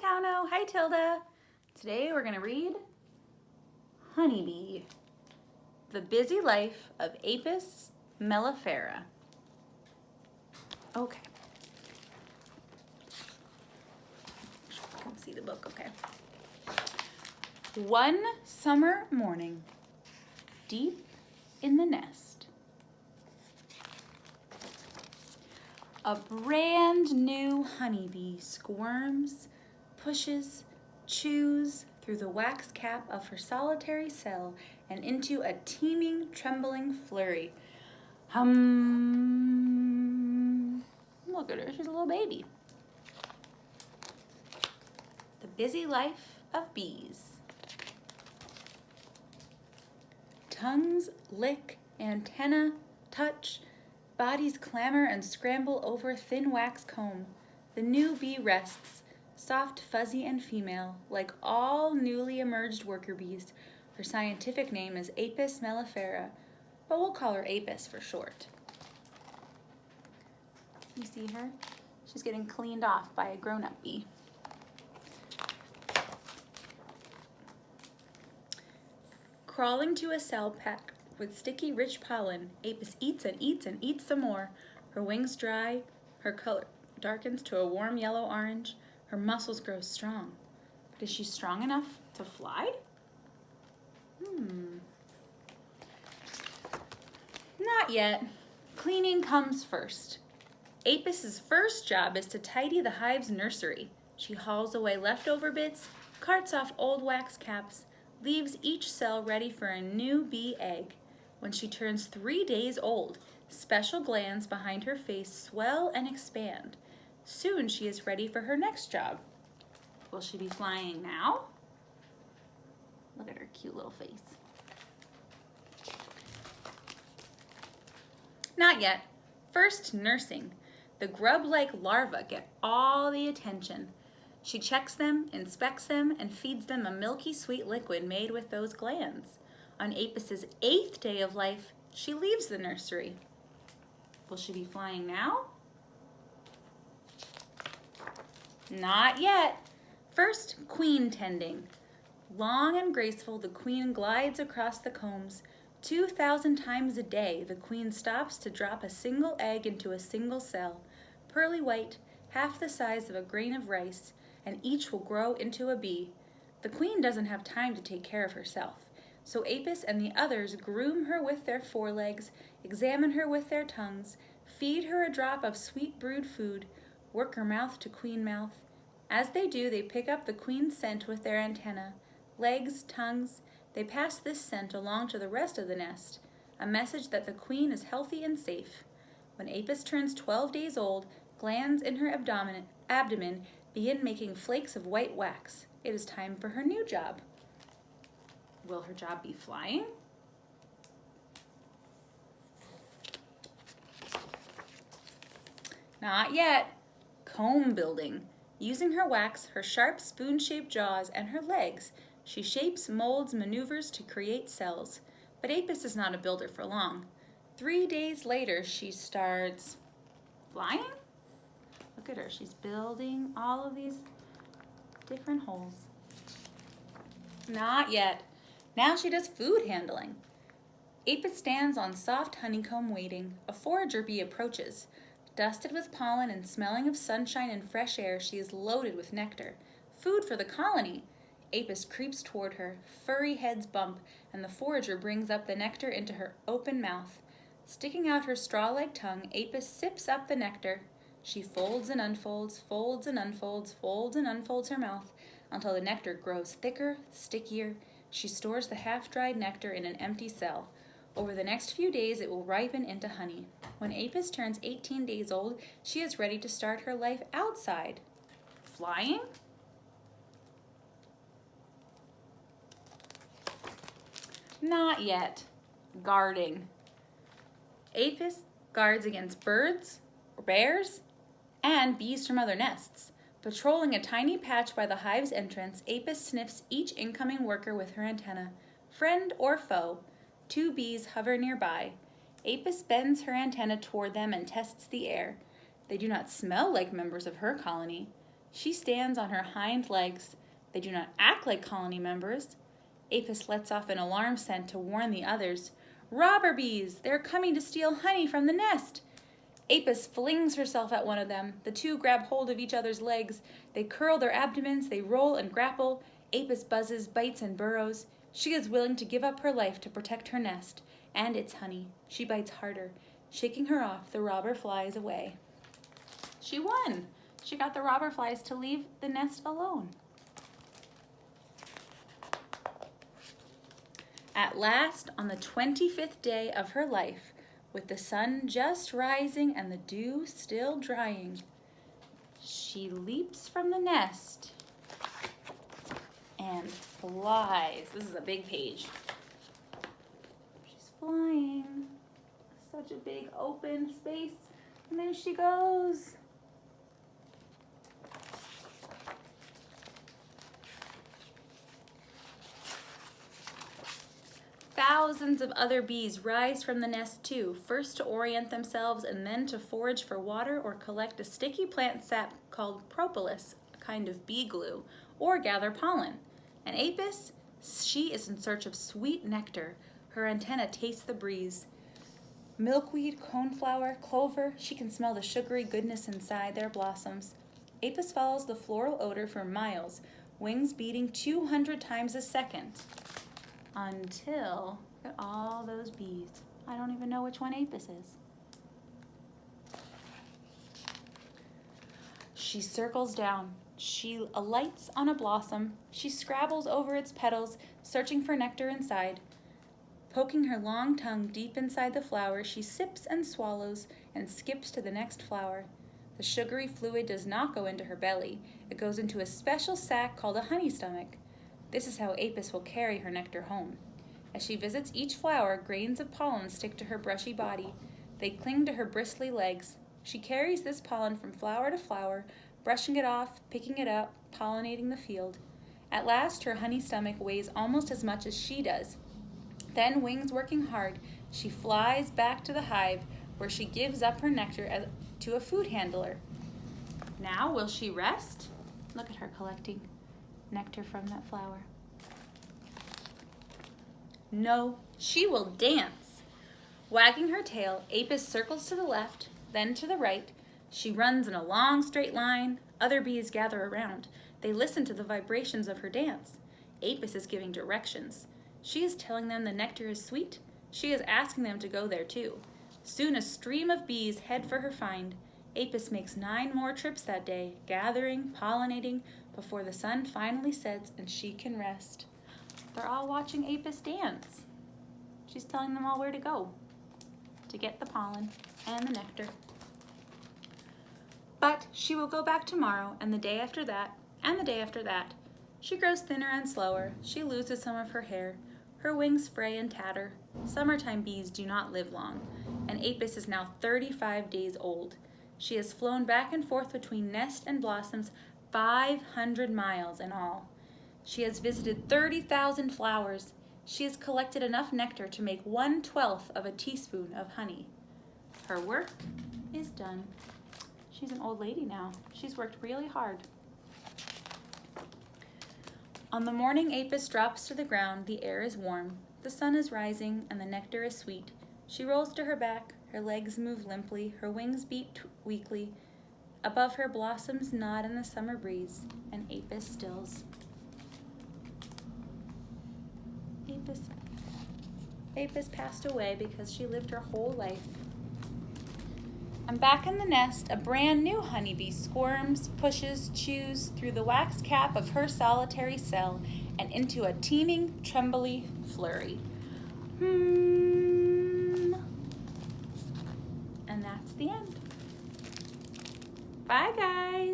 Tauno. Hi, Tilda. Today we're going to read Honeybee, The Busy Life of Apis mellifera. Okay. I can see the book, okay. One summer morning, deep in the nest, a brand new honeybee squirms, pushes, chews through the wax cap of her solitary cell and into a teeming, trembling flurry. Hum. Look at her, she's a little baby. The busy life of bees. Tongues lick, antenna touch, bodies clamor and scramble over thin wax comb. The new bee rests, soft, fuzzy, and female, like all newly emerged worker bees. Her scientific name is Apis mellifera, but we'll call her Apis for short. You see her? She's getting cleaned off by a grown-up bee. Crawling to a cell packed with sticky, rich pollen, Apis eats and eats and eats some more. Her wings dry, her color darkens to a warm yellow-orange. Her muscles grow strong. But is she strong enough to fly? Not yet. Cleaning comes first. Apis's first job is to tidy the hive's nursery. She hauls away leftover bits, carts off old wax caps, leaves each cell ready for a new bee egg. When she turns 3 days old, special glands behind her face swell and expand. Soon she is ready for her next job. Will she be flying now? Look at her cute little face. Not yet. First, nursing. The grub-like larvae get all the attention. She checks them, inspects them, and feeds them a milky sweet liquid made with those glands. On Apis's 8th day of life, she leaves the nursery. Will she be flying now? Not yet. First, queen tending. Long and graceful, the queen glides across the combs. 2,000 times a day, the queen stops to drop a single egg into a single cell, pearly white, half the size of a grain of rice, and each will grow into a bee. The queen doesn't have time to take care of herself, so Apis and the others groom her with their forelegs, examine her with their tongues, feed her a drop of sweet brewed food, work her mouth to queen mouth. As they do, they pick up the queen's scent with their antennae, legs, tongues. They pass this scent along to the rest of the nest, a message that the queen is healthy and safe. When Apis turns 12 days old, glands in her abdomen begin making flakes of white wax. It is time for her new job. Will her job be flying? Not yet. Comb building. Using her wax, her sharp spoon-shaped jaws, and her legs, she shapes, molds, maneuvers to create cells. But Apis is not a builder for long. 3 days later, she starts flying. Look at her, she's building all of these different holes. Not yet. Now she does food handling. Apis stands on soft honeycomb waiting. A forager bee approaches. Dusted with pollen and smelling of sunshine and fresh air, she is loaded with nectar. Food for the colony. Apis creeps toward her, furry heads bump, and the forager brings up the nectar into her open mouth. Sticking out her straw-like tongue, Apis sips up the nectar. She folds and unfolds, folds and unfolds, folds and unfolds her mouth until the nectar grows thicker, stickier. She stores the half-dried nectar in an empty cell. Over the next few days, it will ripen into honey. When Apis turns 18 days old, she is ready to start her life outside. Flying? Not yet. Guarding. Apis guards against birds, bears, and bees from other nests. Patrolling a tiny patch by the hive's entrance, Apis sniffs each incoming worker with her antenna. Friend or foe, 2 bees hover nearby. Apis bends her antenna toward them and tests the air. They do not smell like members of her colony. She stands on her hind legs. They do not act like colony members. Apis lets off an alarm scent to warn the others. Robber bees! They're coming to steal honey from the nest! Apis flings herself at one of them. The two grab hold of each other's legs. They curl their abdomens. They roll and grapple. Apis buzzes, bites, and burrows. She is willing to give up her life to protect her nest and its honey. She bites harder. Shaking her off, the robber flies away. She won! She got the robber flies to leave the nest alone. At last, on the 25th day of her life, with the sun just rising and the dew still drying, she leaps from the nest and flies. This is a big page. She's flying. Such a big open space. And there she goes. Thousands of other bees rise from the nest too, first to orient themselves and then to forage for water or collect a sticky plant sap called propolis, a kind of bee glue, or gather pollen. And Apis, she is in search of sweet nectar. Her antenna tastes the breeze. Milkweed, coneflower, clover, she can smell the sugary goodness inside their blossoms. Apis follows the floral odor for miles, wings beating 200 times a second. Until, look at all those bees. I don't even know which one Apis is. She circles down. She alights on a blossom. She scrabbles over its petals, searching for nectar inside. Poking her long tongue deep inside the flower, she sips and swallows and skips to the next flower. The sugary fluid does not go into her belly. It goes into a special sac called a honey stomach. This is how Apis will carry her nectar home. As she visits each flower, grains of pollen stick to her brushy body. They cling to her bristly legs. She carries this pollen from flower to flower, brushing it off, picking it up, pollinating the field. At last, her honey stomach weighs almost as much as she does. Then, wings working hard, she flies back to the hive, where she gives up her nectar to a food handler. Now, will she rest? Look at her collecting nectar from that flower. No, she will dance. Wagging her tail, Apis circles to the left, then to the right. She runs in a long straight line. Other bees gather around. They listen to the vibrations of her dance. Apis is giving directions. She is telling them the nectar is sweet. She is asking them to go there too. Soon a stream of bees head for her find. Apis makes 9 more trips that day, gathering, pollinating, before the sun finally sets and she can rest. They're all watching Apis dance. She's telling them all where to go to get the pollen and the nectar. But she will go back tomorrow and the day after that and the day after that. She grows thinner and slower. She loses some of her hair. Her wings fray and tatter. Summertime bees do not live long, and Apis is now 35 days old. She has flown back and forth between nest and blossoms 500 miles in all. She has visited 30,000 flowers. She has collected enough nectar to make 1/12 of a teaspoon of honey. Her work is done. She's an old lady now. She's worked really hard. On the morning Apis drops to the ground, the air is warm. The sun is rising and the nectar is sweet. She rolls to her back. Her legs move limply. Her wings beat weakly. Above her, blossoms nod in the summer breeze, and Apis stills. Apis passed away because she lived her whole life. And back in the nest, a brand new honeybee squirms, pushes, chews through the wax cap of her solitary cell and into a teeming, trembly flurry. And that's the end. Bye, guys.